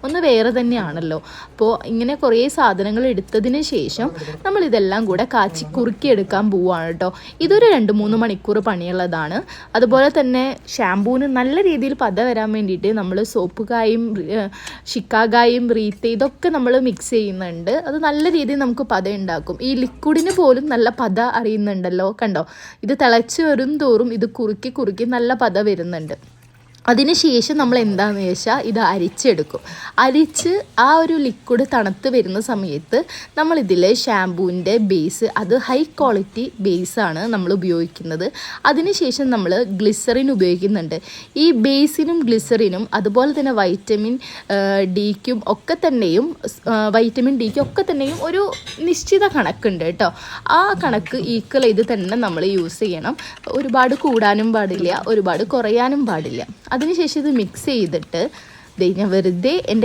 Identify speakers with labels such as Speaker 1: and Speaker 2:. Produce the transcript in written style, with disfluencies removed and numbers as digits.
Speaker 1: ഒന്ന് വേറെ തന്നെയാണല്ലോ. അപ്പോൾ ഇങ്ങനെ കുറേ സാധനങ്ങൾ എടുത്തതിന് ശേഷം നമ്മളിതെല്ലാം കൂടെ കാച്ചി കുറുക്കിയെടുക്കാൻ പോവുകയാണ് കേട്ടോ. ഇതൊരു 2-3 മണിക്കൂർ പണിയുള്ളതാണ്. അതുപോലെ തന്നെ ഷാമ്പൂവിന് നല്ല രീതിയിൽ പത വരാൻ വേണ്ടിയിട്ട് നമ്മൾ സോപ്പ് കായും ഷിക്കാകായും റീത്ത ഇതൊക്കെ നമ്മൾ മിക്സ് ചെയ്യുന്നുണ്ട്. അത് നല്ല രീതിയിൽ നമുക്ക് പത ഉണ്ടാക്കും. ഈ ലിക്വിഡിന് പോലും നല്ല പത അറിയുന്നുണ്ടല്ലോ, കണ്ടോ? ഇത് തിളച്ച് വരും തോറും ഇത് കുറുക്കി നല്ല പത വരുന്നുണ്ട്. അതിനുശേഷം നമ്മൾ എന്താണെന്ന് വെച്ചാൽ ഇത് അരിച്ചെടുക്കും. അരിച്ച് ആ ഒരു ലിക്വിഡ് തണുത്ത് വരുന്ന സമയത്ത് നമ്മളിതിൽ ഷാമ്പൂവിൻ്റെ ബേസ്, അത് ഹൈ ക്വാളിറ്റി ബേസാണ് നമ്മൾ ഉപയോഗിക്കുന്നത്. അതിനുശേഷം നമ്മൾ ഗ്ലിസറിൻ ഉപയോഗിക്കുന്നുണ്ട്. ഈ ബേസിനും ഗ്ലിസറിനും അതുപോലെ തന്നെ വൈറ്റമിൻ ഡിക്കും ഒക്കെ തന്നെയും ഒരു നിശ്ചിത കണക്കുണ്ട് കേട്ടോ. ആ കണക്ക് ഈക്വൽ ചെയ്ത് തന്നെ നമ്മൾ യൂസ് ചെയ്യണം. ഒരുപാട് കൂടാനും പാടില്ല, ഒരുപാട് കുറയാനും പാടില്ല. അതിനുശേഷം ഇത് മിക്സ് ചെയ്തിട്ട് ഞാൻ വെറുതെ എൻ്റെ